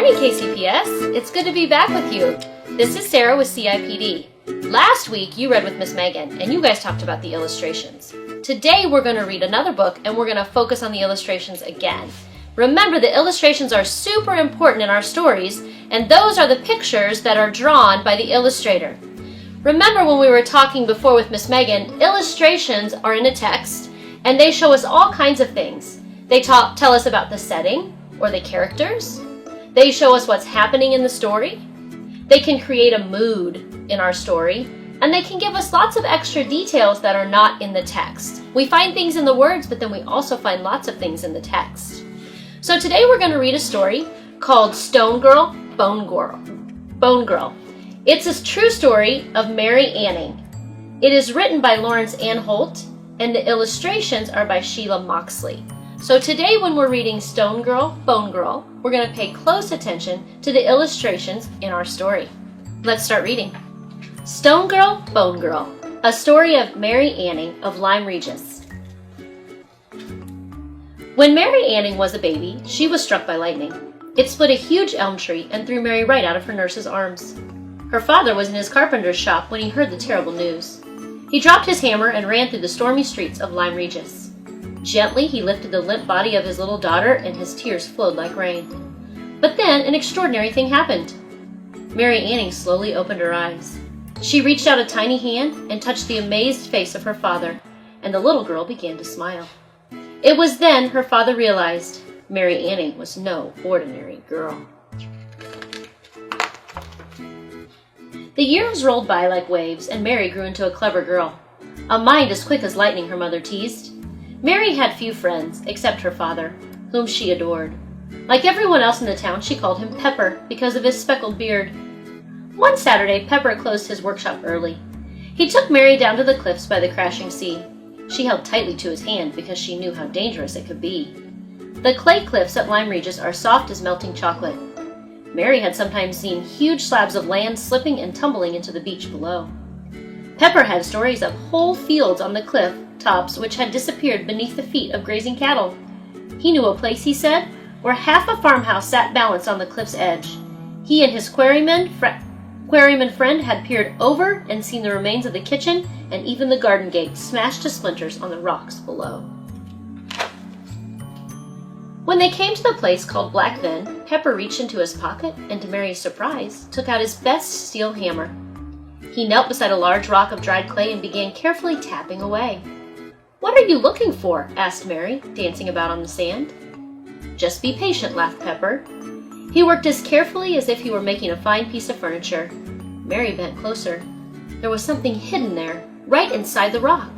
morning, KCPS. It's good to be back with you. This is Sarah with CIPD. Last week, you read with Miss Megan, and you guys talked about the illustrations. Today, we're going to read another book, and we're going to focus on the illustrations again. Remember, the illustrations are super important in our stories, and those are the pictures that are drawn by the illustrator. Remember when we were talking before with Miss Megan, illustrations are in a text, and they show us all kinds of things. They tell us about the setting, or the characters. They show us what's happening in the story. They can create a mood in our story, and they can give us lots of extra details that are not in the text. We find things in the words, but then we also find lots of things in the text. So today we're going to read a story called Stone Girl, Bone Girl. It's a true story of Mary Anning. It is written by Lawrence Ann Holt, and the illustrations are by Sheila Moxley. So today when we're reading Stone Girl, Bone Girl, we're going to pay close attention to the illustrations in our story. Let's start reading. Stone Girl, Bone Girl, a story of Mary Anning of Lyme Regis. When Mary Anning was a baby, she was struck by lightning. It split a huge elm tree and threw Mary right out of her nurse's arms. Her father was in his carpenter's shop when he heard the terrible news. He dropped his hammer and ran through the stormy streets of Lyme Regis. Gently, he lifted the limp body of his little daughter, and his tears flowed like rain. But then an extraordinary thing happened. Mary Anning slowly opened her eyes. She reached out a tiny hand and touched the amazed face of her father, and the little girl began to smile. It was then her father realized Mary Anning was no ordinary girl. The years rolled by like waves, and Mary grew into a clever girl. A mind as quick as lightning, her mother teased. Mary had few friends, except her father, whom she adored. Like everyone else in the town, she called him Pepper because of his speckled beard. One Saturday, Pepper closed his workshop early. He took Mary down to the cliffs by the crashing sea. She held tightly to his hand because she knew how dangerous it could be. The clay cliffs at Lyme Regis are soft as melting chocolate. Mary had sometimes seen huge slabs of land slipping and tumbling into the beach below. Pepper had stories of whole fields on the cliff tops which had disappeared beneath the feet of grazing cattle. He knew a place, he said, where half a farmhouse sat balanced on the cliff's edge. He and his quarryman friend had peered over and seen the remains of the kitchen and even the garden gate smashed to splinters on the rocks below. When they came to the place called Black Fen, Pepper reached into his pocket and, to Mary's surprise, took out his best steel hammer. He knelt beside a large rock of dried clay and began carefully tapping away. "What are you looking for?" asked Mary, dancing about on the sand. "Just be patient," laughed Pepper. He worked as carefully as if he were making a fine piece of furniture. Mary bent closer. There was something hidden there, right inside the rock.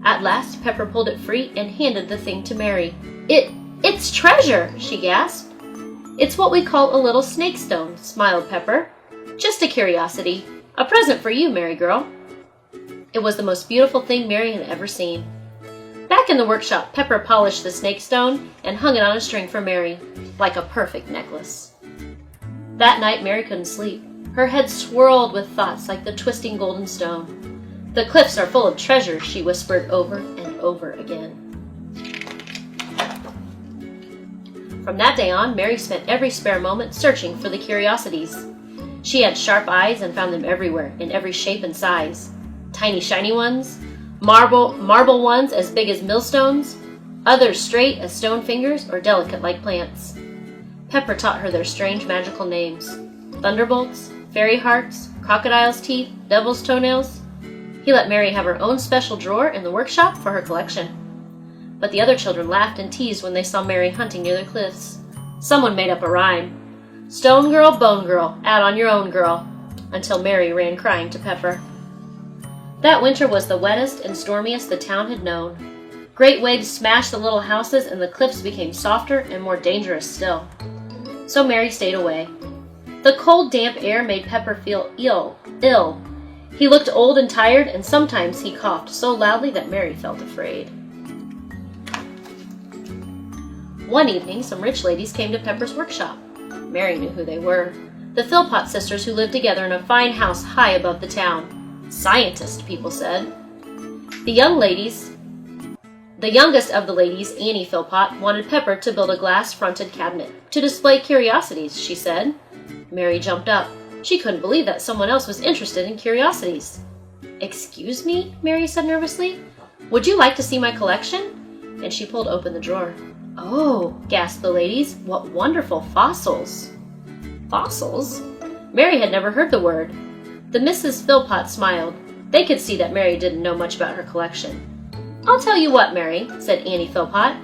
At last, Pepper pulled it free and handed the thing to Mary. It's treasure!" she gasped. "It's what we call a little snake stone," smiled Pepper. "Just a curiosity. A present for you, Mary girl." It was the most beautiful thing Mary had ever seen. Back in the workshop, Pepper polished the snake stone and hung it on a string for Mary, like a perfect necklace. That night, Mary couldn't sleep. Her head swirled with thoughts like the twisting golden stone. "The cliffs are full of treasure," she whispered over and over again. From that day on, Mary spent every spare moment searching for the curiosities. She had sharp eyes and found them everywhere, in every shape and size. Tiny shiny ones, marble ones as big as millstones, others straight as stone fingers or delicate like plants. Pepper taught her their strange magical names: thunderbolts, fairy hearts, crocodile's teeth, devil's toenails. He let Mary have her own special drawer in the workshop for her collection. But the other children laughed and teased when they saw Mary hunting near the cliffs. Someone made up a rhyme: "Stone girl, bone girl, out on your own, girl," until Mary ran crying to Pepper. That winter was the wettest and stormiest the town had known. Great waves smashed the little houses, and the cliffs became softer and more dangerous still. So Mary stayed away. The cold, damp air made Pepper feel ill. He looked old and tired, and sometimes he coughed so loudly that Mary felt afraid. One evening, some rich ladies came to Pepper's workshop. Mary knew who they were. The Philpott sisters who lived together in a fine house high above the town. Scientists, people said. The young ladies The youngest of the ladies, Annie Philpott, wanted Pepper to build a glass-fronted cabinet to display curiosities, she said. Mary jumped up. She couldn't believe that someone else was interested in curiosities. "Excuse me?" Mary said nervously. "Would you like to see my collection?" And she pulled open the drawer. "Oh," gasped the ladies, "what wonderful fossils!" Fossils? Mary had never heard the word. The Mrs. Philpott smiled. They could see that Mary didn't know much about her collection. "I'll tell you what, Mary," said Annie Philpott.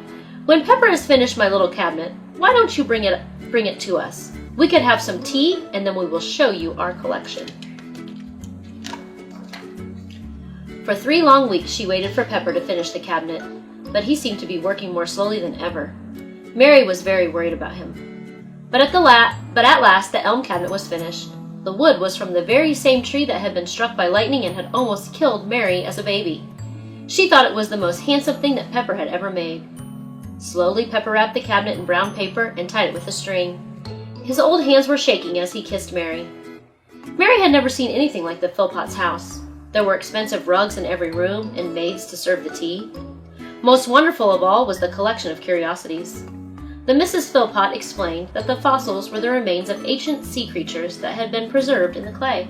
"When Pepper has finished my little cabinet, why don't you bring it to us? We could have some tea, and then we will show you our collection." For 3 long weeks she waited for Pepper to finish the cabinet, but he seemed to be working more slowly than ever. Mary was very worried about him. But at last the elm cabinet was finished. The wood was from the very same tree that had been struck by lightning and had almost killed Mary as a baby. She thought it was the most handsome thing that Pepper had ever made. Slowly Pepper wrapped the cabinet in brown paper and tied it with a string. His old hands were shaking as he kissed Mary. Mary had never seen anything like the Philpotts' house. There were expensive rugs in every room and maids to serve the tea. Most wonderful of all was the collection of curiosities. The Mrs. Philpott explained that the fossils were the remains of ancient sea creatures that had been preserved in the clay.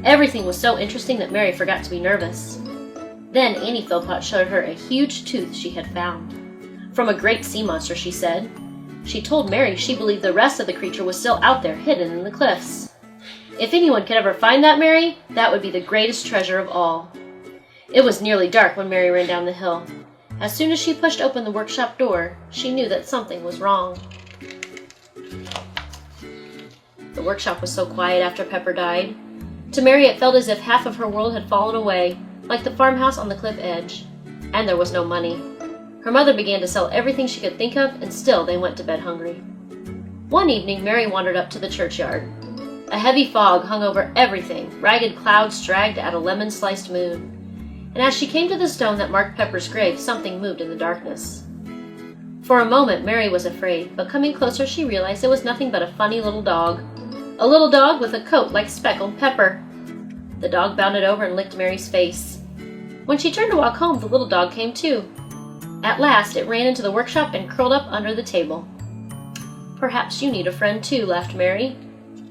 Everything was so interesting that Mary forgot to be nervous. Then Annie Philpott showed her a huge tooth she had found. From a great sea monster, she said. She told Mary she believed the rest of the creature was still out there, hidden in the cliffs. If anyone could ever find that, Mary, that would be the greatest treasure of all. It was nearly dark when Mary ran down the hill. As soon as she pushed open the workshop door, she knew that something was wrong. The workshop was so quiet after Pepper died. To Mary it felt as if half of her world had fallen away, like the farmhouse on the cliff edge. And there was no money. Her mother began to sell everything she could think of, and still they went to bed hungry. One evening, Mary wandered up to the churchyard. A heavy fog hung over everything, ragged clouds dragged at a lemon-sliced moon. And as she came to the stone that marked Pepper's grave, something moved in the darkness. For a moment, Mary was afraid, but coming closer she realized it was nothing but a funny little dog. A little dog with a coat like speckled Pepper. The dog bounded over and licked Mary's face. When she turned to walk home, the little dog came too. At last, it ran into the workshop and curled up under the table. "Perhaps you need a friend too," laughed Mary.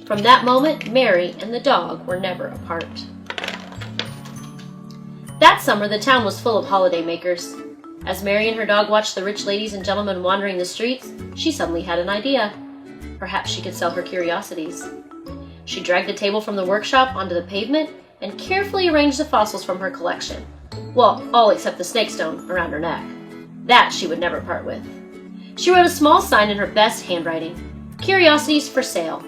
From that moment, Mary and the dog were never apart. That summer, the town was full of holidaymakers. As Mary and her dog watched the rich ladies and gentlemen wandering the streets, she suddenly had an idea. Perhaps she could sell her curiosities. She dragged the table from the workshop onto the pavement and carefully arranged the fossils from her collection. Well, all except the snakestone around her neck. That she would never part with. She wrote a small sign in her best handwriting, "Curiosities for sale."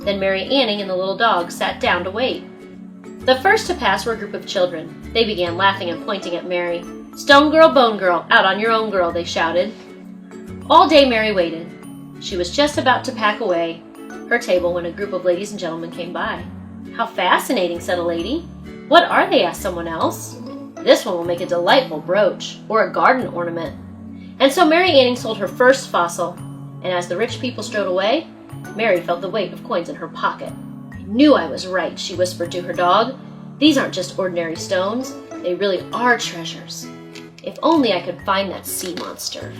Then Mary Anning and the little dog sat down to wait. The first to pass were a group of children. They began laughing and pointing at Mary. "Stone girl, bone girl, out on your own girl," they shouted. All day Mary waited. She was just about to pack away her table when a group of ladies and gentlemen came by. "How fascinating," said a lady. "What are they?" asked someone else. "This one will make a delightful brooch, or a garden ornament." And so Mary Anning sold her first fossil, and as the rich people strode away, Mary felt the weight of coins in her pocket. "I knew I was right," she whispered to her dog. "These aren't just ordinary stones. They really are treasures. If only I could find that sea monster."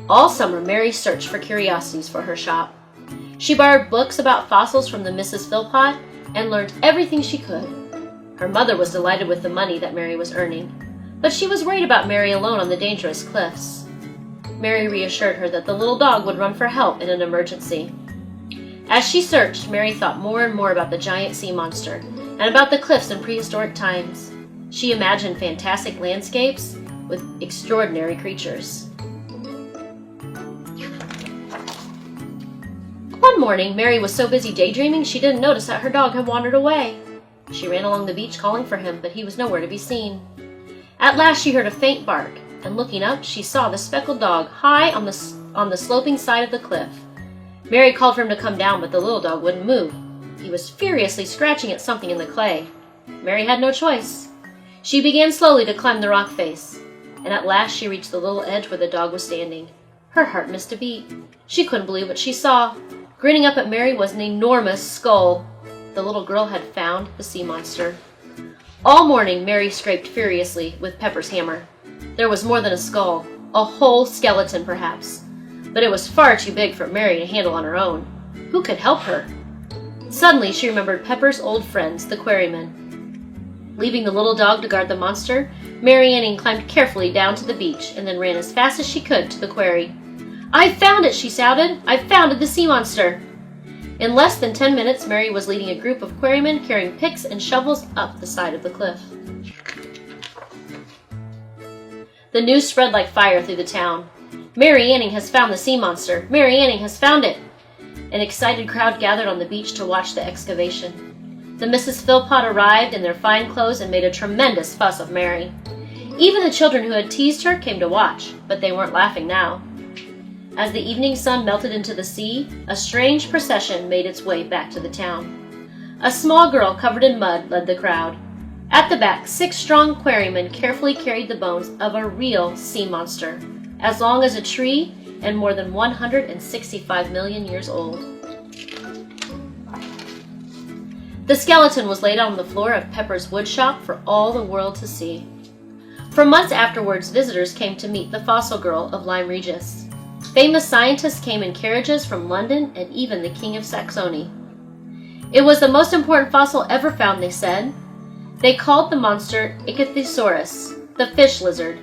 All summer, Mary searched for curiosities for her shop. She borrowed books about fossils from the Mrs. Philpott and learned everything she could. Her mother was delighted with the money that Mary was earning, but she was worried about Mary alone on the dangerous cliffs. Mary reassured her that the little dog would run for help in an emergency. As she searched, Mary thought more and more about the giant sea monster and about the cliffs in prehistoric times. She imagined fantastic landscapes with extraordinary creatures. One morning, Mary was so busy daydreaming she didn't notice that her dog had wandered away. She ran along the beach calling for him, but he was nowhere to be seen. At last she heard a faint bark, and looking up, she saw the speckled dog high on the sloping side of the cliff. Mary called for him to come down, but the little dog wouldn't move. He was furiously scratching at something in the clay. Mary had no choice. She began slowly to climb the rock face, and at last she reached the little edge where the dog was standing. Her heart missed a beat. She couldn't believe what she saw. Grinning up at Mary was an enormous skull. The little girl had found the sea monster. All morning, Mary scraped furiously with Pepper's hammer. There was more than a skull, a whole skeleton perhaps, but it was far too big for Mary to handle on her own. Who could help her? Suddenly, she remembered Pepper's old friends, the quarrymen. Leaving the little dog to guard the monster, Mary Anning climbed carefully down to the beach and then ran as fast as she could to the quarry. "I found it!" she shouted. "I found the sea monster!" In less than 10 minutes, Mary was leading a group of quarrymen carrying picks and shovels up the side of the cliff. The news spread like fire through the town. "Mary Anning has found the sea monster! Mary Anning has found it!" An excited crowd gathered on the beach to watch the excavation. The Mrs. Philpott arrived in their fine clothes and made a tremendous fuss of Mary. Even the children who had teased her came to watch, but they weren't laughing now. As the evening sun melted into the sea, a strange procession made its way back to the town. A small girl covered in mud led the crowd. At the back, 6 strong quarrymen carefully carried the bones of a real sea monster, as long as a tree and more than 165 million years old. The skeleton was laid on the floor of Pepper's woodshop for all the world to see. For months afterwards, visitors came to meet the fossil girl of Lyme Regis. Famous scientists came in carriages from London and even the King of Saxony. It was the most important fossil ever found, they said. They called the monster Ichthyosaurus, the fish lizard.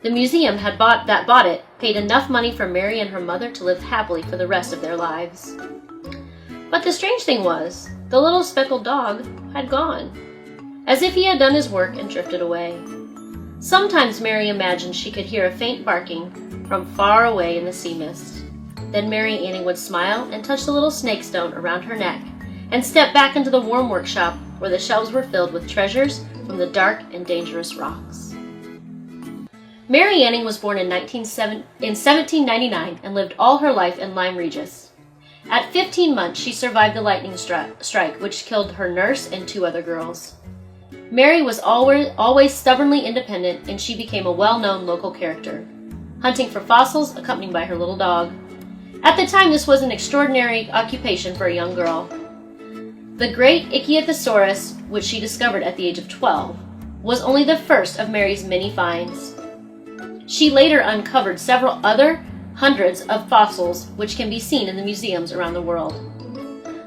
The museum that bought it paid enough money for Mary and her mother to live happily for the rest of their lives. But the strange thing was, the little speckled dog had gone, as if he had done his work and drifted away. Sometimes Mary imagined she could hear a faint barking from far away in the sea mist. Then Mary Anning would smile and touch the little snake stone around her neck and step back into the warm workshop where the shelves were filled with treasures from the dark and dangerous rocks. Mary Anning was born in 1799 and lived all her life in Lyme Regis. At 15 months, she survived the lightning strike, which killed her nurse and 2 other girls. Mary was always stubbornly independent, and she became a well-known local character, hunting for fossils accompanied by her little dog. At the time, this was an extraordinary occupation for a young girl. The great Ichthyosaurus, which she discovered at the age of 12, was only the first of Mary's many finds. She later uncovered several other hundreds of fossils which can be seen in the museums around the world.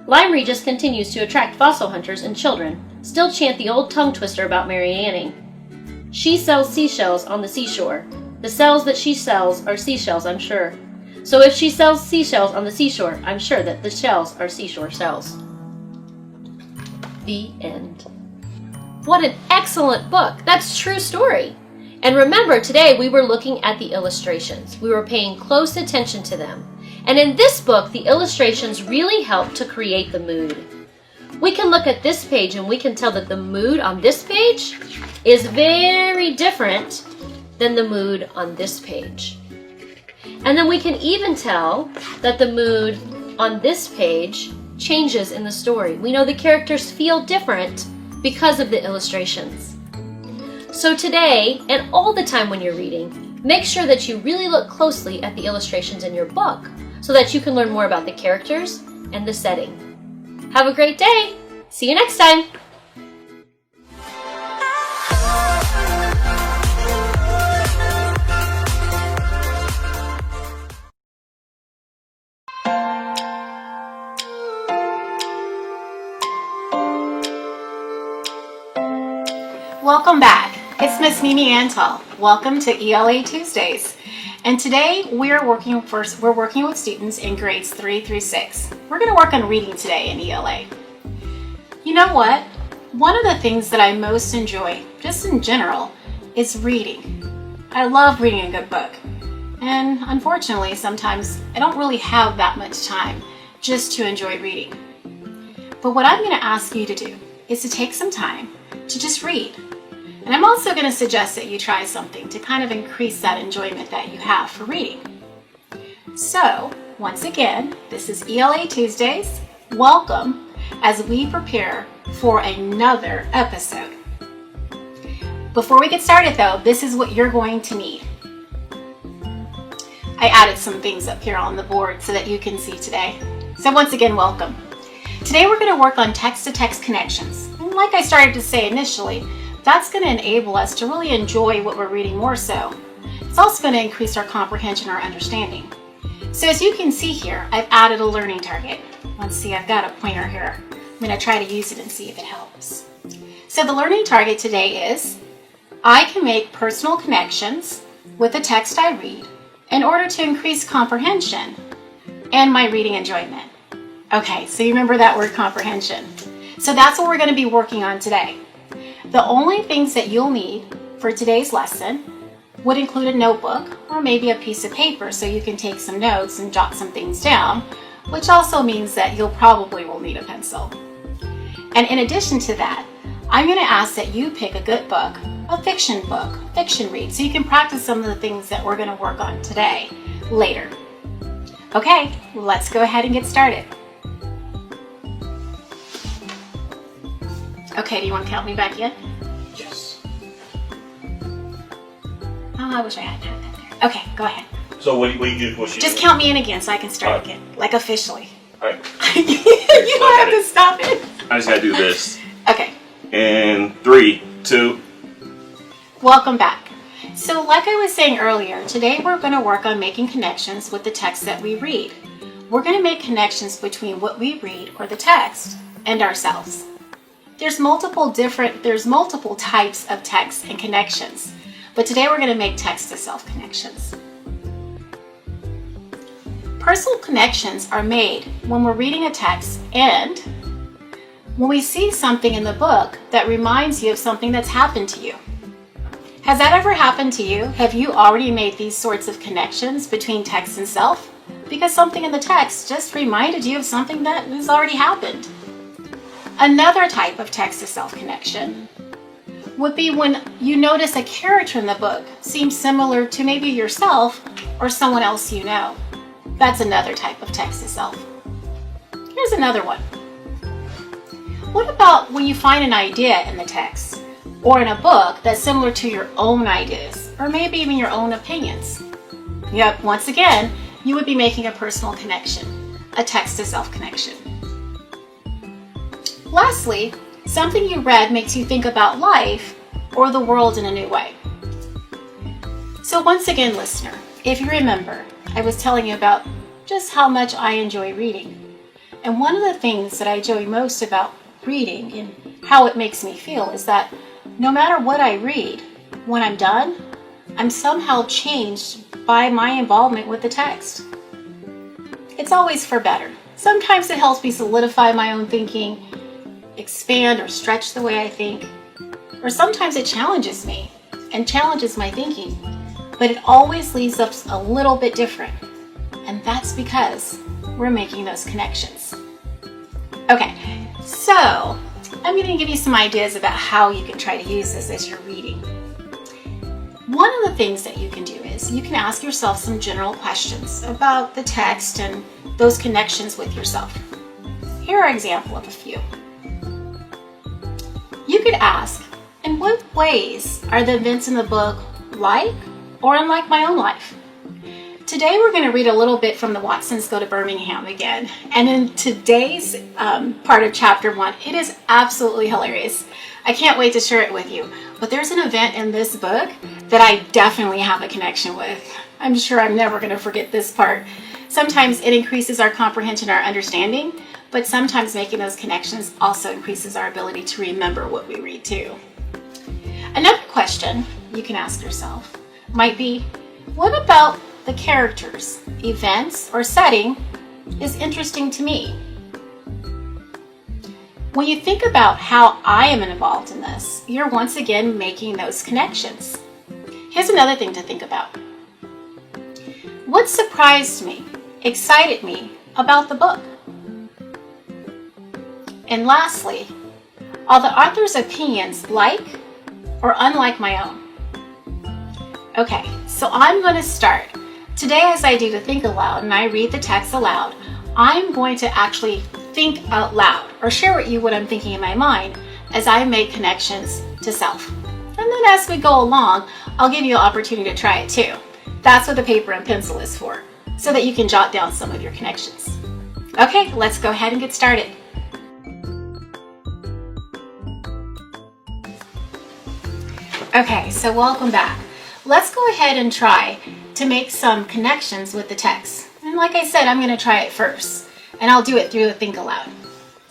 Lyme Regis continues to attract fossil hunters, and children still chant the old tongue twister about Mary Anning. She sells seashells on the seashore. The cells that she sells are seashells, I'm sure. So if she sells seashells on the seashore, I'm sure that the shells are seashore shells. The end. What an excellent book! That's a true story. And remember, today we were looking at the illustrations. We were paying close attention to them. And in this book, the illustrations really help to create the mood. We can look at this page and we can tell that the mood on this page is very different than the mood on this page. And then we can even tell that the mood on this page changes in the story. We know the characters feel different because of the illustrations. So today, and all the time when you're reading, make sure that you really look closely at the illustrations in your book so that you can learn more about the characters and the setting. Have a great day! See you next time! Welcome back. It's Miss Mimi Antal. Welcome to ELA Tuesdays. And today we're working with students in grades 3 through 6. We're going to work on reading today in ELA. You know what? One of the things that I most enjoy, just in general, is reading. I love reading a good book. And unfortunately, sometimes I don't really have that much time just to enjoy reading. But what I'm going to ask you to do is to take some time to just read. And I'm also going to suggest that you try something to kind of increase that enjoyment that you have for reading. So, once again, this is ELA Tuesdays. Welcome as we prepare for another episode. Before we get started though, this is what you're going to need. I added some things up here on the board so that you can see today. So once again, welcome. Today we're going to work on text-to-text connections. And like I started to say initially, That's going to enable us to really enjoy what we're reading more so. It's also going to increase our comprehension, our understanding. So as you can see here, I've added a learning target. Let's see, I've got a pointer here. I'm going to try to use it and see if it helps. So the learning target today is, I can make personal connections with the text I read in order to increase comprehension and my reading enjoyment. Okay, so you remember that word comprehension. So that's what we're going to be working on today. The only things that you'll need for today's lesson would include a notebook or maybe a piece of paper so you can take some notes and jot some things down, which also means that you'll probably will need a pencil. And in addition to that, I'm going to ask that you pick a good book, a fiction book, fiction read, so you can practice some of the things that we're going to work on today, later. Okay, let's go ahead and get started. Okay, do you want to count me back in? Yes. Oh, I wish I hadn't had that there. Okay, go ahead. So what do you do? Just count me in again so I can start Alright. again, like officially. All right. You don't have to stop it. I just gotta do this. Okay, And 3, 2. welcome back. So like I was saying earlier, today we're going to work on making connections with the text that we read. We're going to make connections between what we read, or the text, and ourselves. There's multiple types of text and connections, but today we're going to make text-to-self connections. Personal connections are made when we're reading a text and when we see something in the book that reminds you of something that's happened to you. Has that ever happened to you? Have you already made these sorts of connections between text and self? Because something in the text just reminded you of something that has already happened. Another type of text-to-self connection would be when you notice a character in the book seems similar to maybe yourself or someone else you know. That's another type of text-to-self. Here's another one. What about when you find an idea in the text or in a book that's similar to your own ideas or maybe even your own opinions? Yep, once again, you would be making a personal connection, a text-to-self connection. Lastly, something you read makes you think about life or the world in a new way. So once again, listener, if you remember, I was telling you about just how much I enjoy reading. And one of the things that I enjoy most about reading and how it makes me feel is that no matter what I read, when I'm done, I'm somehow changed by my involvement with the text. It's always for better. Sometimes it helps me solidify my own thinking, expand or stretch the way I think, or sometimes it challenges me and challenges my thinking, but it always leaves us a little bit different, and that's because we're making those connections. Okay, so I'm going to give you some ideas about how you can try to use this as you're reading. One of the things that you can do is you can ask yourself some general questions about the text and those connections with yourself. Here are an example of a few. You could ask, in what ways are the events in the book like or unlike my own life? Today we're going to read a little bit from the Watsons Go to Birmingham again. And in today's part of chapter 1, it is absolutely hilarious. I can't wait to share it with you. But there's an event in this book that I definitely have a connection with. I'm sure I'm never going to forget this part. Sometimes it increases our comprehension, our understanding, but sometimes making those connections also increases our ability to remember what we read too. Another question you can ask yourself might be, what about the characters, events, or setting is interesting to me? When you think about how I am involved in this, you're once again making those connections. Here's another thing to think about. What surprised me, excited me about the book? And lastly, are the author's opinions like or unlike my own? Okay, so I'm going to start. Today, as I do the think aloud and I read the text aloud, I'm going to actually think out loud or share with you what I'm thinking in my mind as I make connections to self. And then as we go along, I'll give you an opportunity to try it too. That's what the paper and pencil is for, so that you can jot down some of your connections. Okay, let's go ahead and get started. Okay, so welcome back. Let's go ahead and try to make some connections with the text. And like I said, I'm going to try it first, and I'll do it through a think aloud.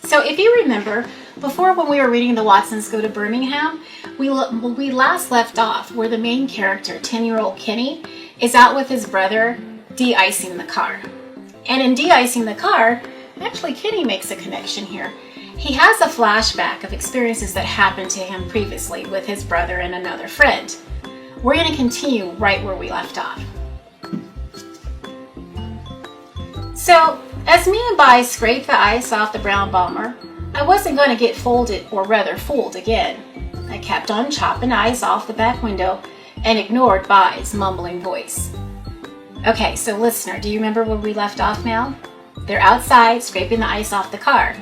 So if you remember, before when we were reading The Watsons Go to Birmingham, we last left off where the main character, 10-year-old Kenny, is out with his brother de-icing the car. And in de-icing the car, actually Kenny makes a connection here. He has a flashback of experiences that happened to him previously with his brother and another friend. We're going to continue right where we left off. So, as me and Bai scraped the ice off the brown bomber, I wasn't going to get folded, or rather fooled again. I kept on chopping ice off the back window and ignored Bai's mumbling voice. Okay, so listener, do you remember where we left off now? They're outside scraping the ice off the car.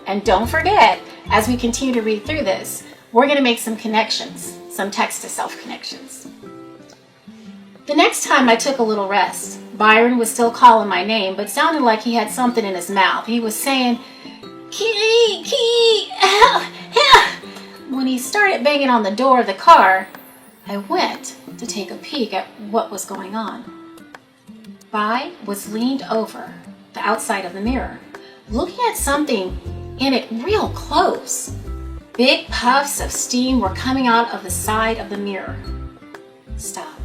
And don't forget, as we continue to read through this, we're going to make some connections, some text-to-self connections. The next time I took a little rest, Byron was still calling my name, but sounded like he had something in his mouth. He was saying, Key, help, help. When he started banging on the door of the car, I went to take a peek at what was going on. Bai was leaned over the outside of the mirror, looking at something in it real close. Big puffs of steam were coming out of the side of the mirror. Stop.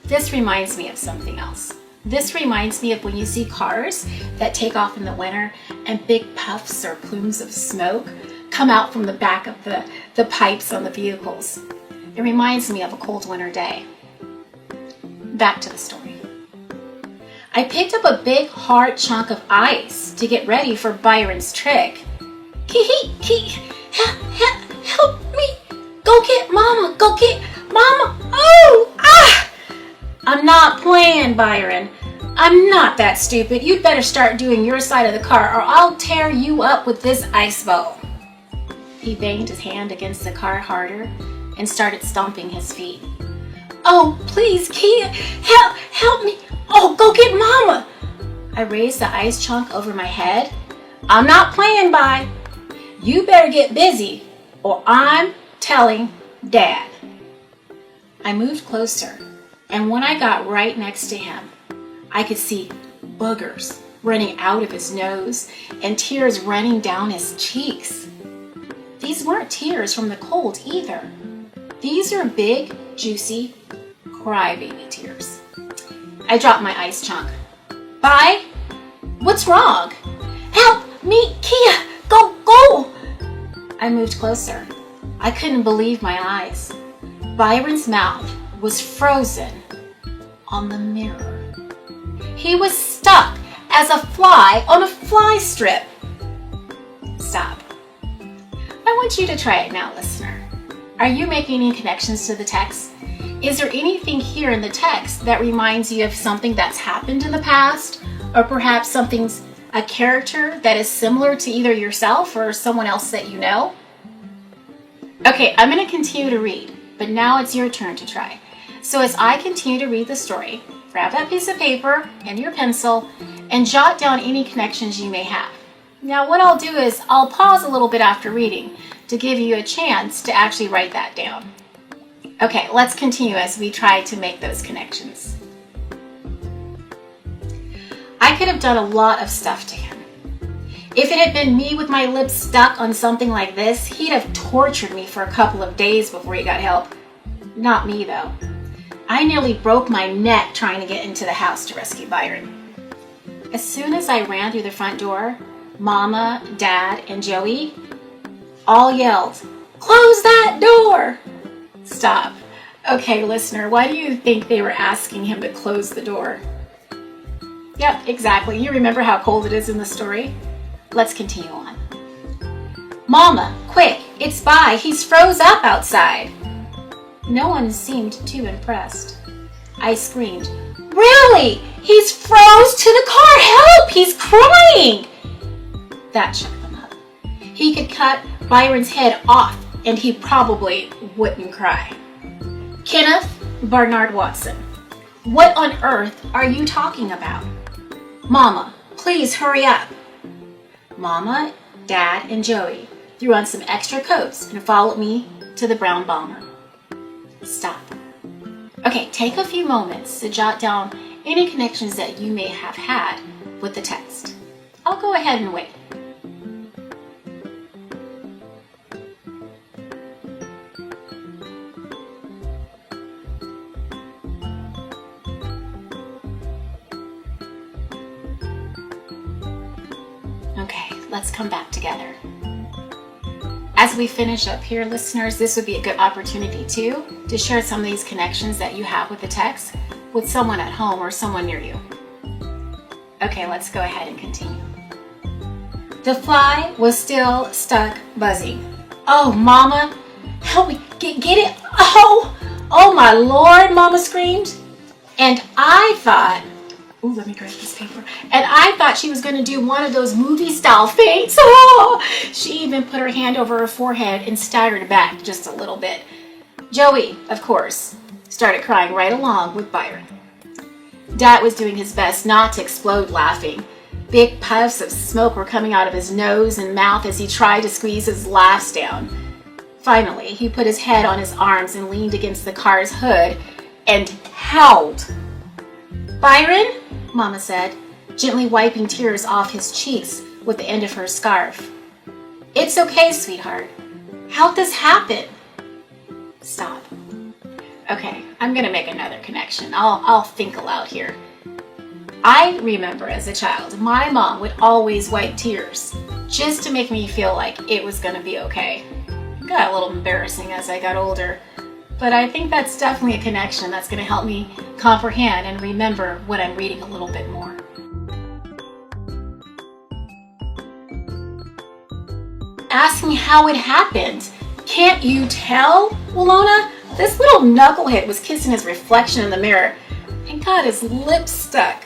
This reminds me of something else. This reminds me of when you see cars that take off in the winter and big puffs or plumes of smoke come out from the back of the pipes on the vehicles. It reminds me of a cold winter day. Back to the story. I picked up a big hard chunk of ice to get ready for Byron's trick. Help me! Go get Mama! Go get Mama! Oh! Ah! I'm not playing, Byron. I'm not that stupid. You'd better start doing your side of the car or I'll tear you up with this ice bowl. He banged his hand against the car harder and started stomping his feet. Oh, please, Kia, help me. Oh, go get Mama. I raised the ice chunk over my head. I'm not playing, Bai. You better get busy or I'm telling Dad. I moved closer, and when I got right next to him, I could see boogers running out of his nose and tears running down his cheeks. These weren't tears from the cold either. These are big, juicy, crybaby tears. I dropped my ice chunk. Bai, what's wrong? Help me, Kia, go! I moved closer. I couldn't believe my eyes. Byron's mouth was frozen on the mirror. He was stuck as a fly on a fly strip. Stop. I want you to try it now, listener. Are you making any connections to the text? Is there anything here in the text that reminds you of something that's happened in the past? Or perhaps a character that is similar to either yourself or someone else that you know? Okay, I'm going to continue to read, but now it's your turn to try. So as I continue to read the story, grab that piece of paper and your pencil and jot down any connections you may have. Now what I'll do is I'll pause a little bit after reading to give you a chance to actually write that down. Okay, let's continue as we try to make those connections. I could have done a lot of stuff to him. If it had been me with my lips stuck on something like this, he'd have tortured me for a couple of days before he got help. Not me, though. I nearly broke my neck trying to get into the house to rescue Byron. As soon as I ran through the front door, Mama, Dad, and Joey all yelled, "Close that door!" Stop. Okay, listener, why do you think they were asking him to close the door? Yep, exactly. You remember how cold it is in the story? Let's continue on. Mama, quick, it's Bai. He's froze up outside. No one seemed too impressed. I screamed, "Really? He's froze to the car! Help! He's crying!" That shook them up. He could cut Byron's head off and he probably wouldn't cry. Kenneth Barnard Watson, what on earth are you talking about? Mama, please hurry up. Mama, Dad, and Joey threw on some extra coats and followed me to the brown bomber. Stop. Okay, take a few moments to jot down any connections that you may have had with the text. I'll go ahead and wait. Okay, let's come back together. As we finish up here, listeners, this would be a good opportunity too to share some of these connections that you have with the text with someone at home or someone near you. Okay, let's go ahead and continue. The fly was still stuck buzzing. Oh, Mama, help me get it. Oh my Lord, Mama screamed. And I thought, ooh, let me grab this paper. And I thought she was going to do one of those movie style faints. Oh, she even put her hand over her forehead and staggered back just a little bit. Joey, of course, started crying right along with Byron. Dad was doing his best not to explode laughing. Big puffs of smoke were coming out of his nose and mouth as he tried to squeeze his laughs down. Finally, he put his head on his arms and leaned against the car's hood and howled. Byron, Mama said, gently wiping tears off his cheeks with the end of her scarf. It's okay, sweetheart. How'd this happen? Stop. Okay, I'm gonna make another connection. I'll think aloud here. I remember as a child, my mom would always wipe tears just to make me feel like it was gonna be okay. It got a little embarrassing as I got older, but I think that's definitely a connection that's gonna help me comprehend and remember what I'm reading a little bit more. Asking how it happened. Can't you tell, Walona? This little knucklehead was kissing his reflection in the mirror and got his lips stuck.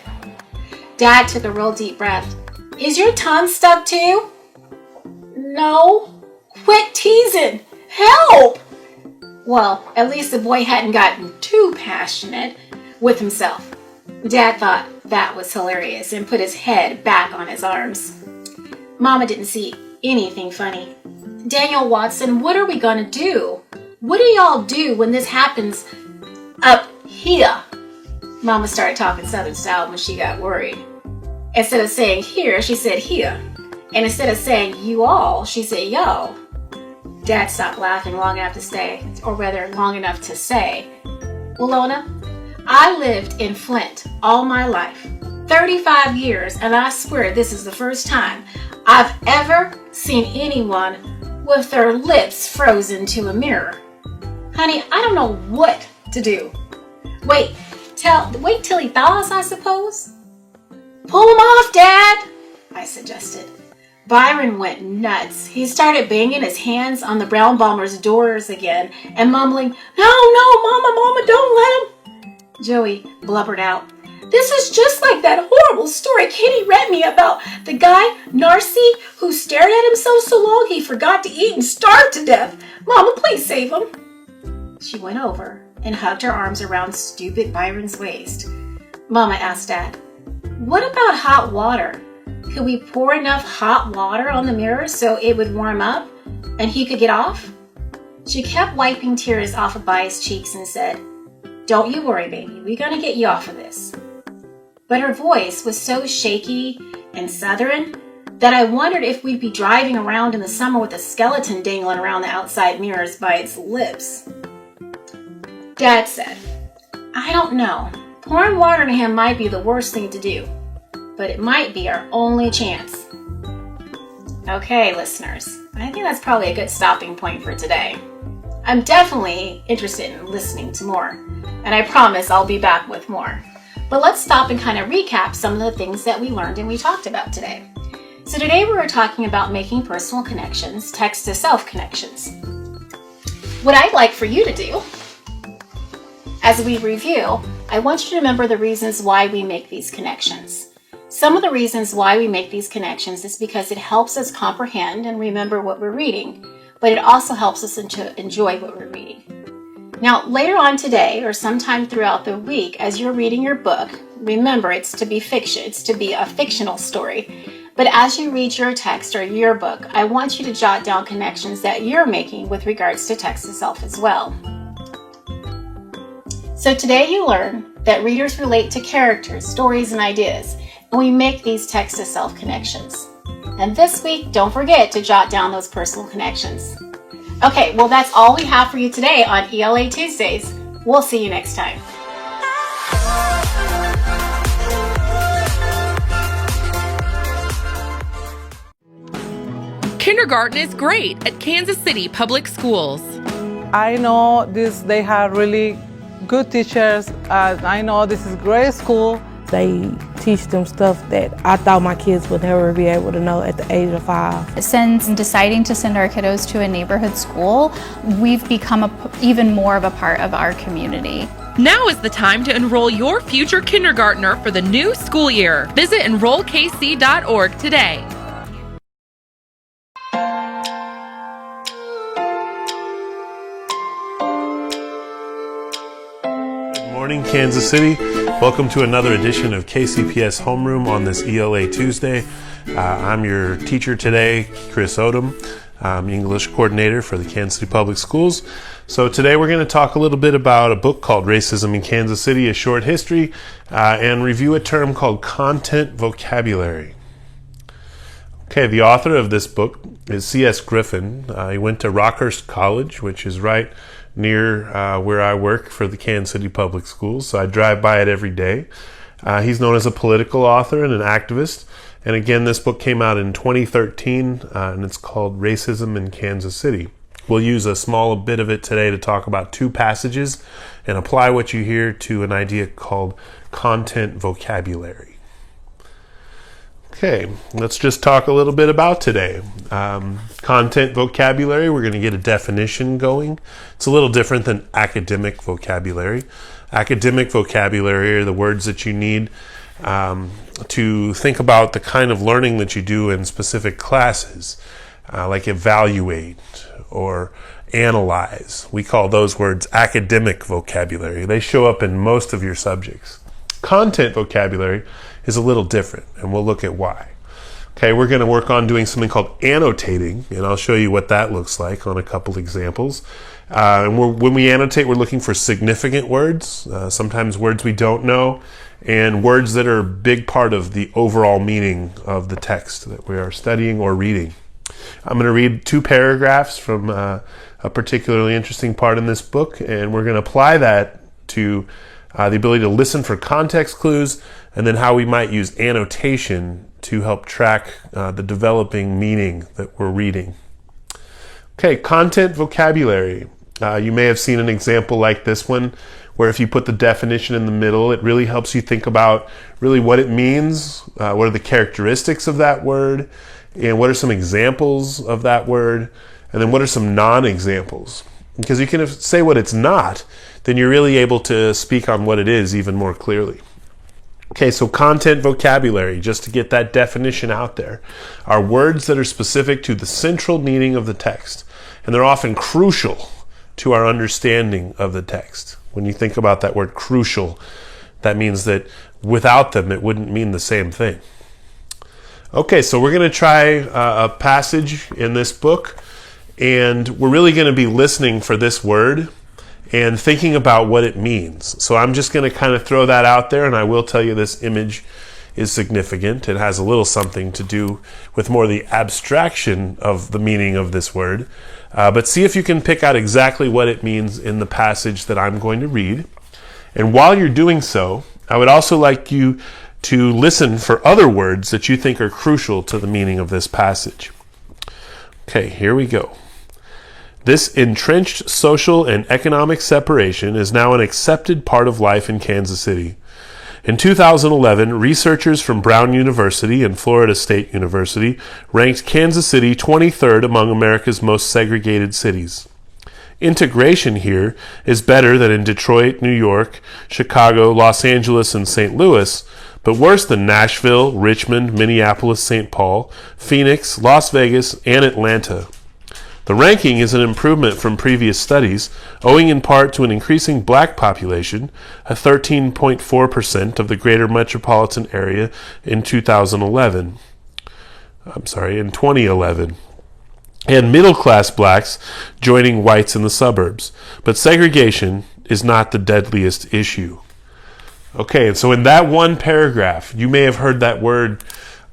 Dad took a real deep breath. Is your tongue stuck too? No. Quit teasing. Help! Well, at least the boy hadn't gotten too passionate with himself. Dad thought that was hilarious and put his head back on his arms. Mama didn't see anything funny. Daniel Watson, what are we gonna do? What do y'all do when this happens up here? Mama started talking Southern style when she got worried. Instead of saying here, she said here. And instead of saying you all, she said y'all. Dad stopped laughing long enough to say, Walona, I lived in Flint all my life, 35 years, and I swear this is the first time I've ever seen anyone with their lips frozen to a mirror. Honey, I don't know what to do. Wait till he thaws, I suppose? Pull him off, Dad, I suggested. Byron went nuts. He started banging his hands on the Brown Bomber's doors again and mumbling, No, Mama, don't let him. Joey blubbered out, This is just like that horrible story Kitty read me about the guy, Narcy, who stared at himself so long he forgot to eat and starved to death. Mama, please save him. She went over and hugged her arms around stupid Byron's waist. Mama asked Dad, What about hot water? Could we pour enough hot water on the mirror so it would warm up and he could get off? She kept wiping tears off of Bai's cheeks and said, Don't you worry, baby. We're going to get you off of this. But her voice was so shaky and southern that I wondered if we'd be driving around in the summer with a skeleton dangling around the outside mirrors by its lips. Dad said, I don't know. Pouring water on him might be the worst thing to do, but it might be our only chance. Okay, listeners, I think that's probably a good stopping point for today. I'm definitely interested in listening to more, and I promise I'll be back with more. But let's stop and kind of recap some of the things that we learned and we talked about today. So today we were talking about making personal connections, text-to-self connections. What I'd like for you to do, as we review, I want you to remember the reasons why we make these connections. Some of the reasons why we make these connections is because it helps us comprehend and remember what we're reading, but it also helps us to enjoy what we're reading. Now, later on today, or sometime throughout the week, as you're reading your book, remember it's to be fiction, it's to be a fictional story. But as you read your text or your book, I want you to jot down connections that you're making with regards to text-to-self as well. So today you learn that readers relate to characters, stories, and ideas, and we make these text-to-self connections. And this week, don't forget to jot down those personal connections. Okay, well that's all we have for you today on ELA Tuesdays. We'll see you next time. Kindergarten is great at Kansas City Public Schools. I know they have really good teachers. I know this is great school. They teach them stuff that I thought my kids would never be able to know at the age of 5. Since deciding to send our kiddos to a neighborhood school, we've become even more of a part of our community. Now is the time to enroll your future kindergartner for the new school year. Visit enrollkc.org today. Good morning, Kansas City. Welcome to another edition of KCPS Homeroom on this ELA Tuesday. I'm your teacher today, Chris Odom. I'm English coordinator for the Kansas City Public Schools. So today we're going to talk a little bit about a book called Racism in Kansas City, A Short History, and review a term called content vocabulary. Okay, the author of this book is C.S. Griffin. He went to Rockhurst College, which is right near where I work for the Kansas City Public Schools, so I drive by it every day. He's known as a political author and an activist, and again, this book came out in 2013, and it's called Racism in Kansas City. We'll use a small bit of it today to talk about 2 passages and apply what you hear to an idea called content vocabulary. Okay, let's just talk a little bit about today. Content vocabulary, we're going to get a definition going. It's a little different than academic vocabulary. Academic vocabulary are the words that you need to think about the kind of learning that you do in specific classes, like evaluate or analyze. We call those words academic vocabulary. They show up in most of your subjects. Content vocabulary is a little different, and we'll look at why. Okay, we're going to work on doing something called annotating, and I'll show you what that looks like on a couple examples. When we annotate, we're looking for significant words, sometimes words we don't know, and words that are a big part of the overall meaning of the text that we are studying or reading. I'm going to read 2 paragraphs from a particularly interesting part in this book, and we're going to apply that to the ability to listen for context clues, and then how we might use annotation to help track the developing meaning that we're reading. Okay, content vocabulary. You may have seen an example like this one, where if you put the definition in the middle, it really helps you think about really what it means, what are the characteristics of that word, and what are some examples of that word, and then what are some non-examples. Because you can say what it's not, then you're really able to speak on what it is even more clearly. Okay, so content vocabulary, just to get that definition out there, are words that are specific to the central meaning of the text. And they're often crucial to our understanding of the text. When you think about that word crucial, that means that without them, it wouldn't mean the same thing. Okay, so we're going to try a passage in this book, and we're really going to be listening for this word and thinking about what it means. So I'm just going to kind of throw that out there, and I will tell you this image is significant. It has a little something to do with more the abstraction of the meaning of this word. But see if you can pick out exactly what it means in the passage that I'm going to read. And while you're doing so, I would also like you to listen for other words that you think are crucial to the meaning of this passage. Okay, here we go. This entrenched social and economic separation is now an accepted part of life in Kansas City. In 2011, researchers from Brown University and Florida State University ranked Kansas City 23rd among America's most segregated cities. Integration here is better than in Detroit, New York, Chicago, Los Angeles, and St. Louis, but worse than Nashville, Richmond, Minneapolis, St. Paul, Phoenix, Las Vegas, and Atlanta. The ranking is an improvement from previous studies, owing in part to an increasing black population, a 13.4% of the greater metropolitan area in 2011, and middle-class blacks joining whites in the suburbs. But segregation is not the deadliest issue. Okay, and so in that one paragraph, you may have heard that word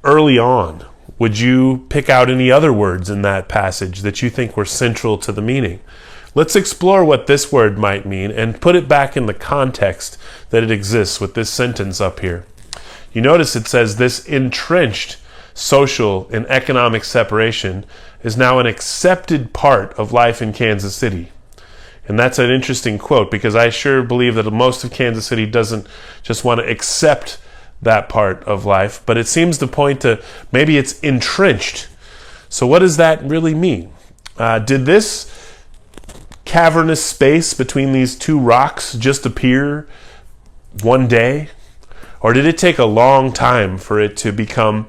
early on. Would you pick out any other words in that passage that you think were central to the meaning? Let's explore what this word might mean and put it back in the context that it exists with this sentence up here. You notice it says this entrenched social and economic separation is now an accepted part of life in Kansas City. And that's an interesting quote, because I sure believe that most of Kansas City doesn't just want to accept that part of life, but it seems to point to maybe it's entrenched. So what does that really mean? Did this cavernous space between these two rocks just appear one day? Or did it take a long time for it to become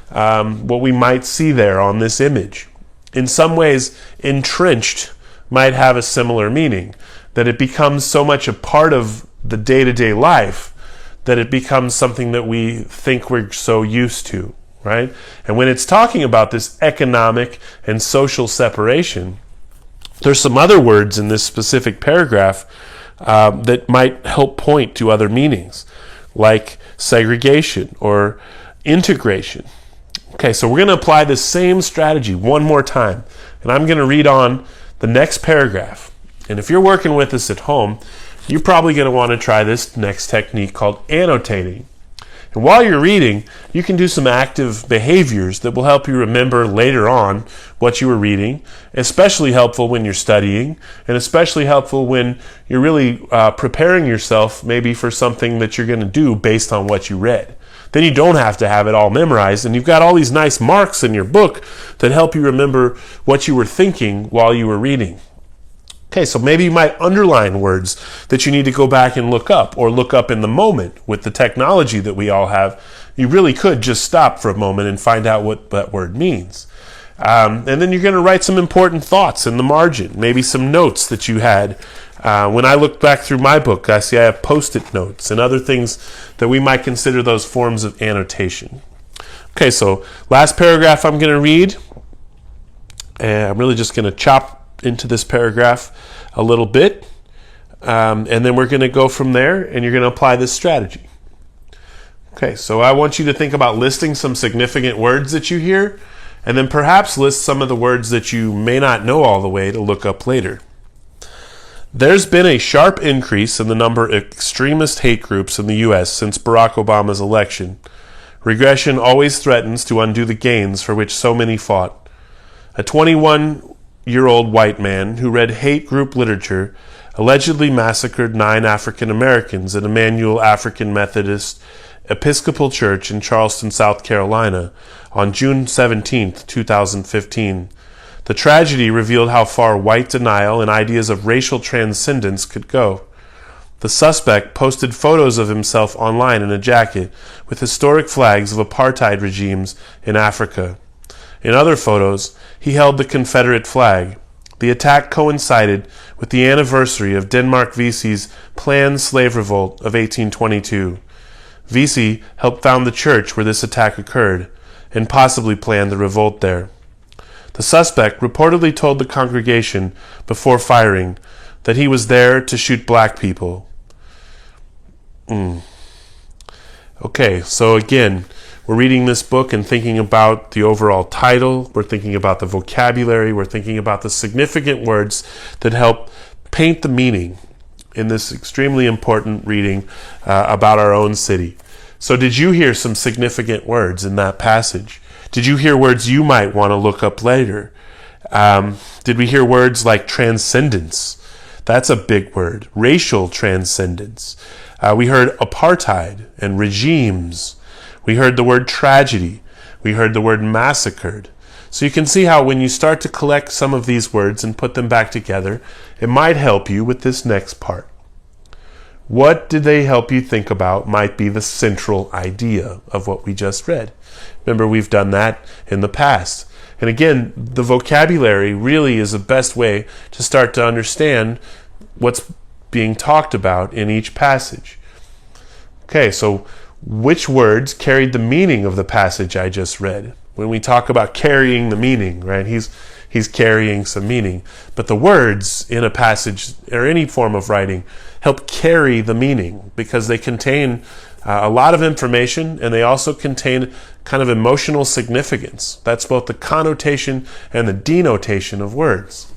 what we might see there on this image? In some ways, entrenched might have a similar meaning, that it becomes so much a part of the day-to-day life that it becomes something that we think we're so used to, right? And when it's talking about this economic and social separation, there's some other words in this specific paragraph that might help point to other meanings, like segregation or integration. Okay, so we're going to apply this same strategy one more time, and I'm going to read on the next paragraph. And if you're working with us at home, you're probably going to want to try this next technique called annotating. And while you're reading, you can do some active behaviors that will help you remember later on what you were reading, especially helpful when you're studying, and especially helpful when you're really preparing yourself maybe for something that you're going to do based on what you read. Then you don't have to have it all memorized, and you've got all these nice marks in your book that help you remember what you were thinking while you were reading. Okay, so maybe you might underline words that you need to go back and look up, or look up in the moment. With the technology that we all have, you really could just stop for a moment and find out what that word means. And then you're going to write some important thoughts in the margin, maybe some notes that you had. When I look back through my book, I see I have post-it notes and other things that we might consider those forms of annotation. Okay, so last paragraph I'm going to read. And I'm really just going to chop into this paragraph a little bit. And then we're going to go from there, and you're going to apply this strategy. Okay, so I want you to think about listing some significant words that you hear, and then perhaps list some of the words that you may not know all the way to look up later. There's been a sharp increase in the number of extremist hate groups in the U.S. since Barack Obama's election. Regression always threatens to undo the gains for which so many fought. A 21-year-old white man who read hate group literature allegedly massacred 9 African Americans at Emmanuel African Methodist Episcopal Church in Charleston, South Carolina on June 17, 2015. The tragedy revealed how far white denial and ideas of racial transcendence could go. The suspect posted photos of himself online in a jacket with historic flags of apartheid regimes in Africa. In other photos, he held the Confederate flag. The attack coincided with the anniversary of Denmark Vesey's planned slave revolt of 1822. Vesey helped found the church where this attack occurred, and possibly planned the revolt there. The suspect reportedly told the congregation before firing that he was there to shoot black people. Okay, so again, we're reading this book and thinking about the overall title, we're thinking about the vocabulary, we're thinking about the significant words that help paint the meaning in this extremely important reading about our own city. So did you hear some significant words in that passage? Did you hear words you might want to look up later? Did we hear words like transcendence? That's a big word. Racial transcendence. We heard apartheid and regimes. We heard the word tragedy. We heard the word massacred. So you can see how when you start to collect some of these words and put them back together, it might help you with this next part. What did they help you think about might be the central idea of what we just read? Remember, we've done that in the past. And again, the vocabulary really is the best way to start to understand what's being talked about in each passage. Okay, so which words carried the meaning of the passage I just read? When we talk about carrying the meaning, right? He's carrying some meaning. But the words in a passage or any form of writing help carry the meaning because they contain a lot of information, and they also contain kind of emotional significance. That's both the connotation and the denotation of words.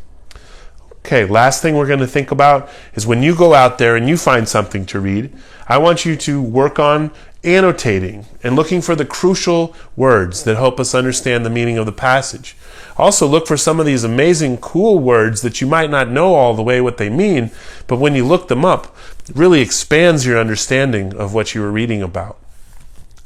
Okay, last thing we're going to think about is when you go out there and you find something to read, I want you to work on annotating and looking for the crucial words that help us understand the meaning of the passage. Also look for some of these amazing cool words that you might not know all the way what they mean, but when you look them up, it really expands your understanding of what you were reading about.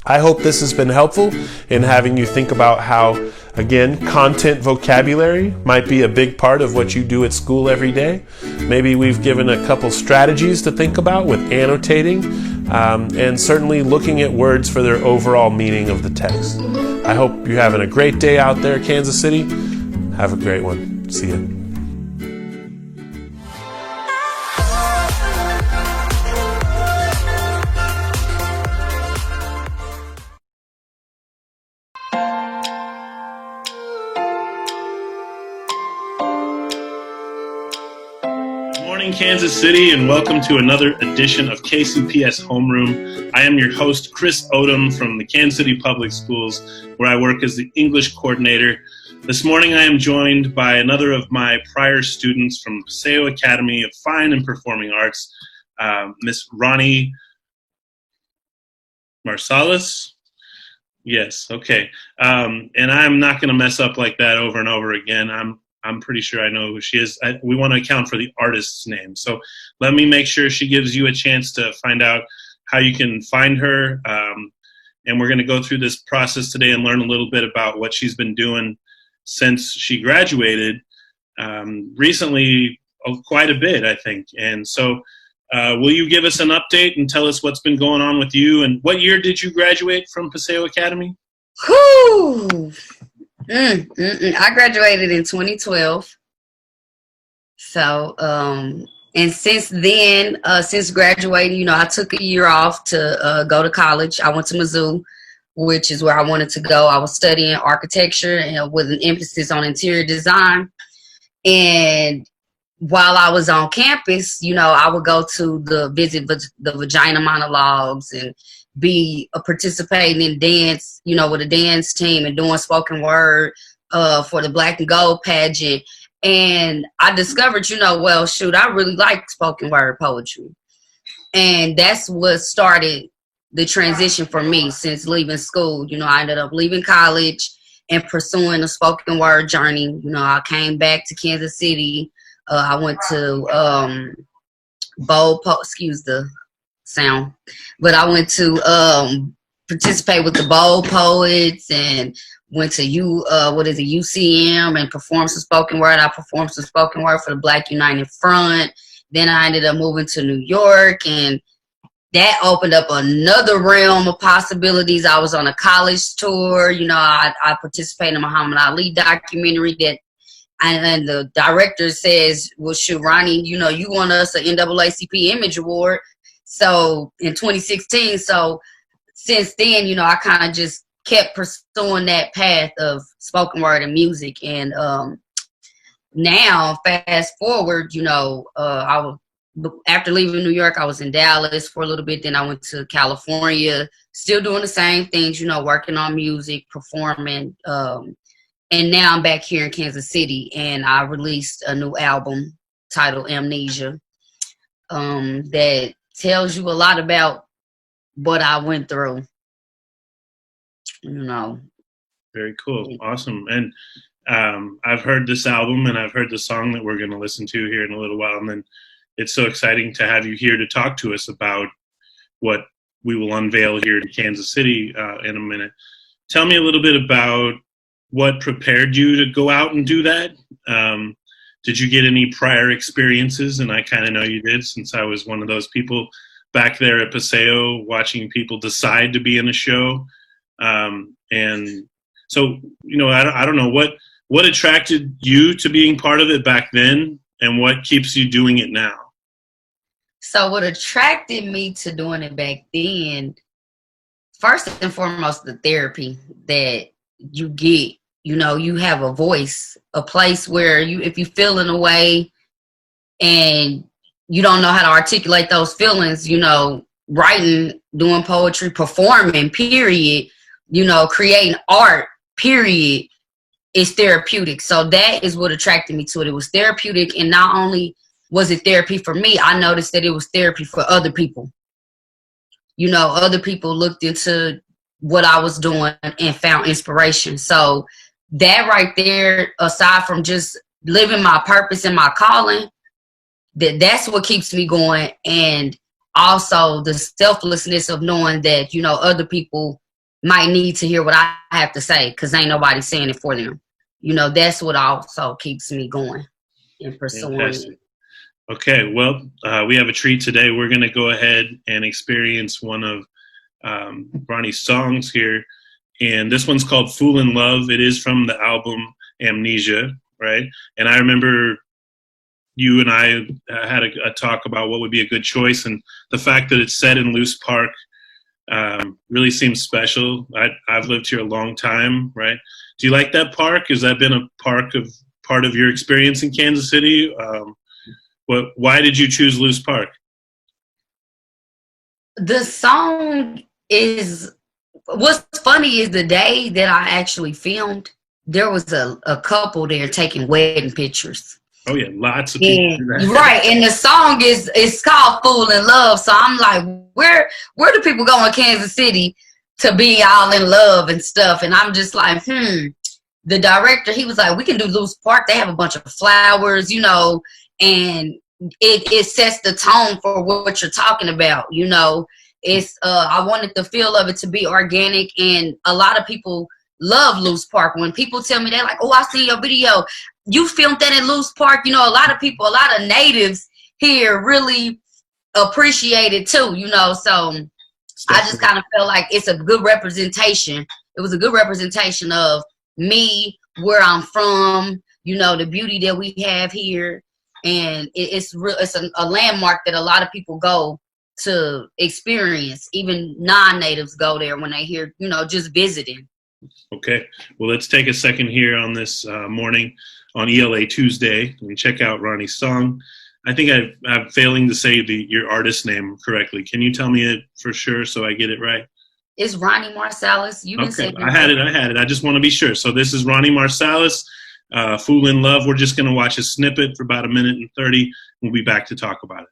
I hope this has been helpful in having you think about how, again, content vocabulary might be a big part of what you do at school every day. Maybe we've given a couple strategies to think about with annotating, and certainly looking at words for their overall meaning of the text. I hope you're having a great day out there, Kansas City. Have a great one. See ya. Kansas City, and welcome to another edition of KCPS Homeroom. I am your host, Chris Odom from the Kansas City Public Schools, where I work as the English coordinator. This morning I am joined by another of my prior students from Paseo Academy of Fine and Performing Arts, Miss Ronnie Marsalis. Yes, okay. And I'm not going to mess up like that over and over again. I'm pretty sure I know who she is. We want to account for the artist's name. So let me make sure she gives you a chance to find out how you can find her. And we're going to go through this process today and learn a little bit about what she's been doing since she graduated. Recently, quite a bit, I think. And so will you give us an update and tell us what's been going on with you? And what year did you graduate from Paseo Academy? Whew. I graduated in 2012. So, and since then, since graduating, I took a year off to go to college. I went to Mizzou, which is where I wanted to go. I was studying architecture and with an emphasis on interior design. And while I was on campus, I would go to visit the vagina monologues and be participating in dance, with a dance team and doing spoken word for the Black and Gold pageant. And I discovered, I really like spoken word poetry. And that's what started the transition for me since leaving school. I ended up leaving college and pursuing a spoken word journey. I came back to Kansas City. I went to excuse the sound, but I went to participate with the Bold Poets and went to UCM and performed some spoken word. I performed some spoken word for the Black United Front. Then I ended up moving to New York, and that opened up another realm of possibilities. I was on a college tour. I participated in a Muhammad Ali documentary and the director says, well, shoot, Ronnie, you won us an NAACP Image Award. So in 2016, so since then, I kind of just kept pursuing that path of spoken word and music. And now, fast forward, after leaving New York, I was in Dallas for a little bit. Then I went to California, still doing the same things, working on music, performing. And now I'm back here in Kansas City, and I released a new album titled Amnesia that tells you a lot about what I went through. Very cool. Awesome. And I've heard this album, and I've heard the song that we're going to listen to here in a little while. And then it's so exciting to have you here to talk to us about what we will unveil here in Kansas City in a minute. Tell me a little bit about what prepared you to go out and do that. Did you get any prior experiences? And I kind of know you did, since I was one of those people back there at Paseo watching people decide to be in a show. And so, I don't know what attracted you to being part of it back then, and what keeps you doing it now? So what attracted me to doing it back then, first and foremost, the therapy that you get. You have a voice, a place where if you feel in a way and you don't know how to articulate those feelings, you know, writing, doing poetry, performing, period, you know, creating art, period, is therapeutic. So that is what attracted me to it. It was therapeutic, and not only was it therapy for me, I noticed that it was therapy for other people. You know, other people looked into what I was doing and found inspiration. So that right there, aside from just living my purpose and my calling, that's what keeps me going. And also the selflessness of knowing that, you know, other people might need to hear what I have to say, because ain't nobody saying it for them. You know, that's what also keeps me going and pursuing. Fantastic. Okay, well, we have a treat today. We're going to go ahead and experience one of Ronnie's songs here. And this one's called Fool in Love. It is from the album Amnesia, right? And I remember you and I had a talk about what would be a good choice. And the fact that it's set in Luce Park really seems special. I've lived here a long time, right? Do you like that park? Has that been a part of your experience in Kansas City? Why did you choose Luce Park? The song is, what's funny is the day that I actually filmed, there was a couple there taking wedding pictures. Oh yeah, lots of people do that. Right, and the song is called Fool in Love. So I'm like, where do people go in Kansas City to be all in love and stuff? And I'm just like, The director, he was like, we can do Luce Park. They have a bunch of flowers, you know, and it sets the tone for what you're talking about, you know. It's I wanted the feel of it to be organic, and a lot of people love Luce Park. When people tell me, they're like, oh, I see your video, you filmed that in Luce Park. You know, a lot of people, a lot of natives here really appreciate it too, you know. So I just kind of felt like it's a good representation. It was a good representation of me, where I'm from, you know, the beauty that we have here. And it's a landmark that a lot of people go to experience. Even non-natives go there when they hear, you know, just visiting. Okay, well, let's take a second here on this morning on ELA Tuesday and check out Ronnie's song. I think I'm failing to say your artist name correctly. Can you tell me it for sure so I get it right? It's Ronnie Marsalis. You didn't say I had it. I just want to be sure. So this is Ronnie Marsalis, Fool in Love. We're just going to watch a snippet for about 1:30. We'll be back to talk about it.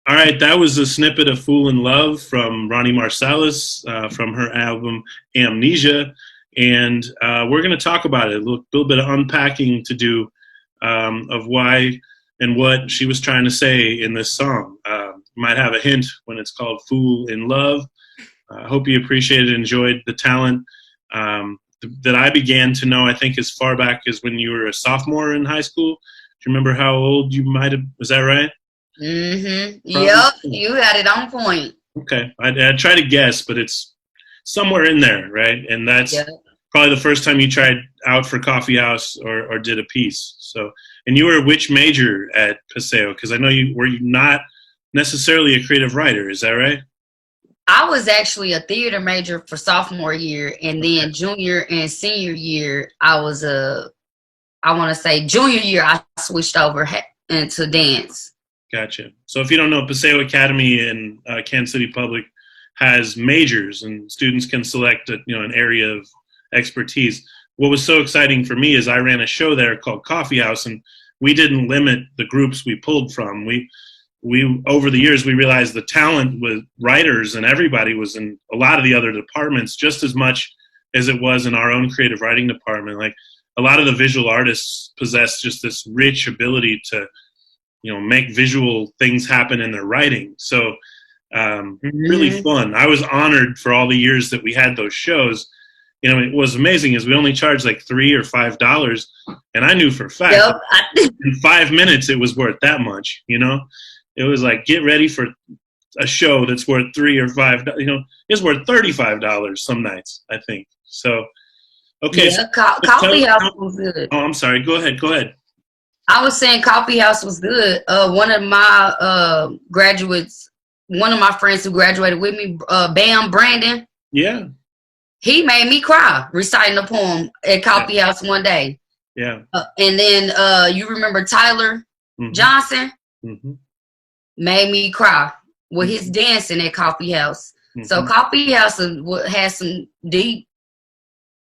All right, that was a snippet of Fool in Love from Ronnie Marsalis from her album Amnesia. And we're going to talk about it, a little bit of unpacking to do of why and what she was trying to say in this song. You might have a hint when it's called Fool in Love. I hope you appreciated and enjoyed the talent that I began to know, I think, as far back as when you were a sophomore in high school. Do you remember how old you might have? Was that right? Mm-hmm. Yep, you had it on point. Okay, I'd try to guess, but it's somewhere in there, right? And that's probably the first time you tried out for Coffee House or did a piece. So, and you were which major at Paseo? Because I know you were not necessarily a creative writer. Is that right? I was actually a theater major for sophomore year, and then junior and senior year, I was I want to say junior year, I switched over into dance. Gotcha. So if you don't know, Paseo Academy in Kansas City Public has majors, and students can select an area of expertise. What was so exciting for me is I ran a show there called Coffee House, and we didn't limit the groups we pulled from. We over the years we realized the talent with writers and everybody was in a lot of the other departments just as much as it was in our own creative writing department. Like a lot of the visual artists possess just this rich ability to make visual things happen in their writing. So really fun. I was honored for all the years that we had those shows. It was amazing is we only charged like $3 or $5, and I knew for a fact in 5 minutes it was worth that much. It was like, get ready for a show that's worth $3 or $5. It's worth $35 some nights, I think. So, okay. Yeah, Coffee House was good. Oh, I'm sorry. Go ahead. I was saying Coffee House was good. One of my graduates, one of my friends who graduated with me, Bam Brandon. Yeah. He made me cry reciting a poem at Coffee House one day. Yeah. And then you remember Tyler Johnson? Mm-hmm. Made me cry with his dancing at Coffee House. So Coffee House has some deep,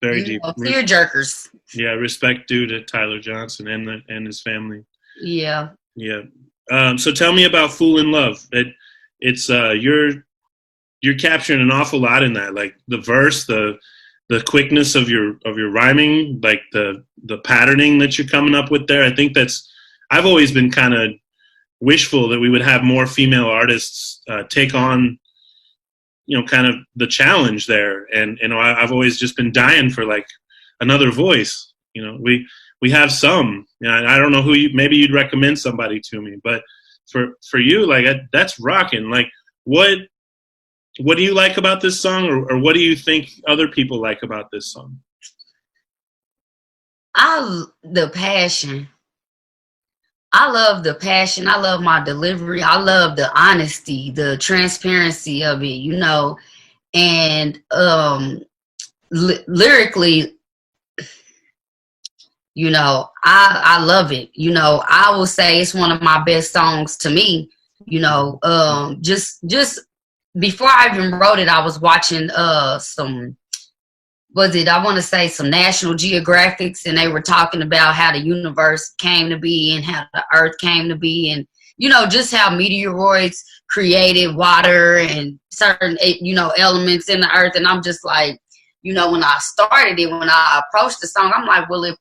very deep tear jerkers. Yeah, respect due to Tyler Johnson and his family. Yeah. Yeah. So tell me about "Fool in Love." It's you're capturing an awful lot in that, like the verse, the quickness of your rhyming, like the patterning that you're coming up with there. I think I've always been kind of wishful that we would have more female artists take on kind of the challenge there, and I've always just been dying for like another voice. We have some, I don't know who maybe you'd recommend somebody to me, but for you, like that's rocking. Like what do you like about this song, or what do you think other people like about this song? The passion. I love the passion. I love my delivery. I love the honesty, the transparency of it, and lyrically, I love it. I will say it's one of my best songs to me. Just before I even wrote it, I was watching some National Geographics, and they were talking about how the universe came to be and how the earth came to be, and just how meteoroids created water and certain elements in the earth. And I'm just like, when I started it, when I approached the song, I'm like, well, if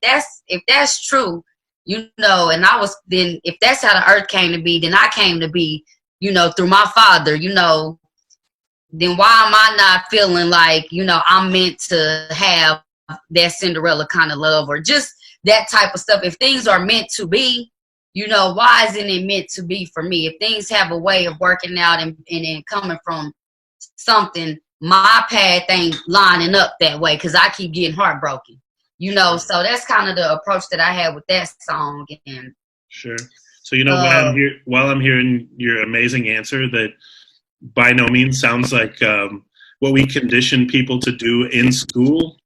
that's true, and if that's how the earth came to be, then I came to be, through my father, then why am I not feeling like, I'm meant to have that Cinderella kind of love, or just that type of stuff? If things are meant to be, why isn't it meant to be for me? If things have a way of working out and coming from something, my path ain't lining up that way because I keep getting heartbroken, So that's kind of the approach that I had with that song. And sure. So, while I'm hearing your amazing answer, that by no means sounds like what we condition people to do in school.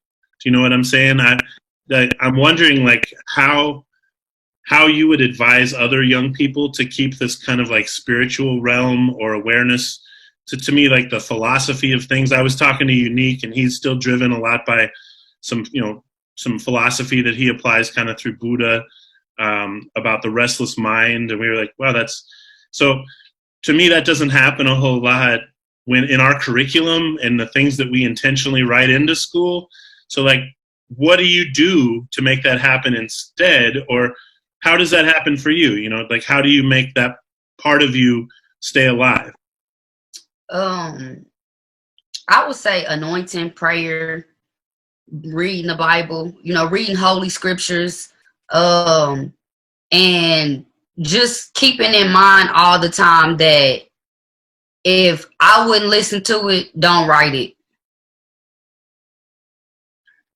Do you know what I'm saying? I'm wondering, like, how you would advise other young people to keep this kind of like spiritual realm or awareness to me, like the philosophy of things. I was talking to Unique, and he's still driven a lot by some philosophy that he applies kind of through Buddha about the restless mind. And we were like, wow, that's so. To me, that doesn't happen a whole lot when in our curriculum and the things that we intentionally write into school. So, like, what do you do to make that happen instead? Or how does that happen for you? Like, how do you make that part of you stay alive? I would say anointing, prayer, reading the Bible, reading holy scriptures, and just keeping in mind all the time that if I wouldn't listen to it, don't write it.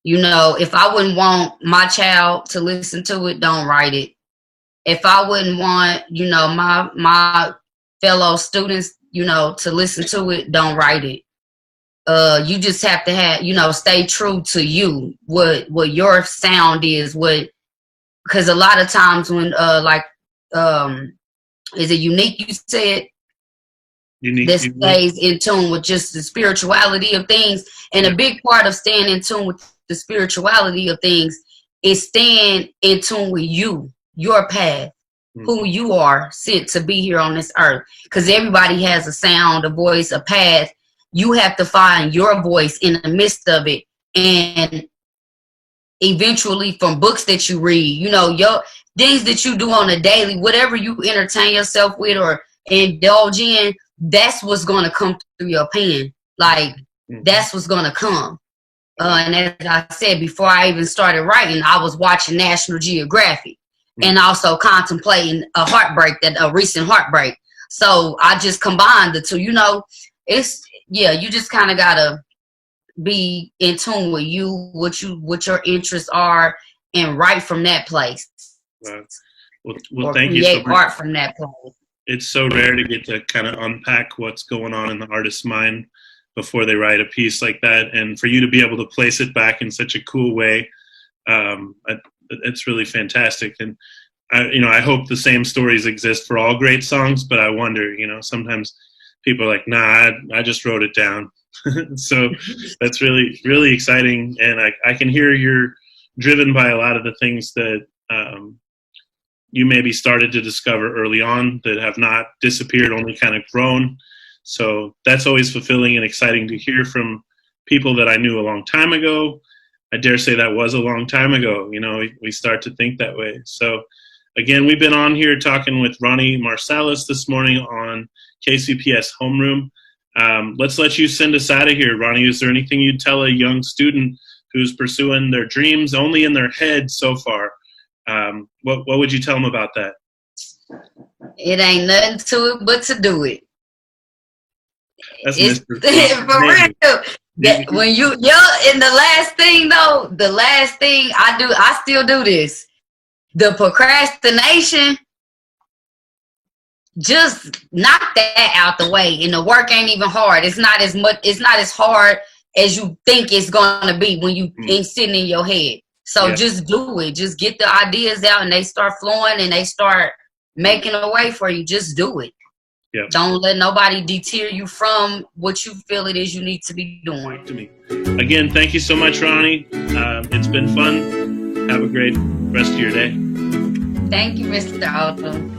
If I wouldn't want my child to listen to it, don't write it. If I wouldn't want, my fellow students, to listen to it, don't write it. you just have to have, stay true to you, what your sound is, because a lot of times when is it unique, you said? Unique. That stays in tune with just the spirituality of things. And a big part of staying in tune with the spirituality of things is staying in tune with you, your path, who you are sent to be here on this earth. Because everybody has a sound, a voice, a path. You have to find your voice in the midst of it. And eventually from books that you read, your things that you do on a daily, whatever you entertain yourself with or indulge in, that's what's going to come through your pen. Like, that's what's going to come. And as I said, before I even started writing, I was watching National Geographic and also contemplating a recent heartbreak. So I just combined the two. You just kind of got to be in tune with you, what your interests are, and write from that place. Well, thank you so much. Art from that place. It's so rare to get to kind of unpack what's going on in the artist's mind before they write a piece like that, and for you to be able to place it back in such a cool way, it's really fantastic. And I hope the same stories exist for all great songs, but I wonder, sometimes people are like, nah, I just wrote it down. So that's really, really exciting, and I can hear you're driven by a lot of the things that you maybe started to discover early on that have not disappeared, only kind of grown. So that's always fulfilling and exciting to hear from people that I knew a long time ago. I dare say that was a long time ago. We start to think that way. So again, we've been on here talking with Ronnie Marsalis this morning on KCPS Homeroom. Let's let you send us out of here, Ronnie. Is there anything you'd tell a young student who's pursuing their dreams only in their head so far? What would you tell them about that? It ain't nothing to it but to do it. That's it's for real. When and the last thing I still do this. The procrastination, just knock that out the way. And the work ain't even hard. It's not as hard as you think it's gonna be when you ain't sitting in your head. So just do it. Just get the ideas out and they start flowing and they start making a way for you. Just do it. Yep. Don't let nobody deter you from what you feel it is you need to be doing. To me. Again, thank you so much, Ronnie. It's been fun. Have a great rest of your day. Thank you, Mr. Aldo.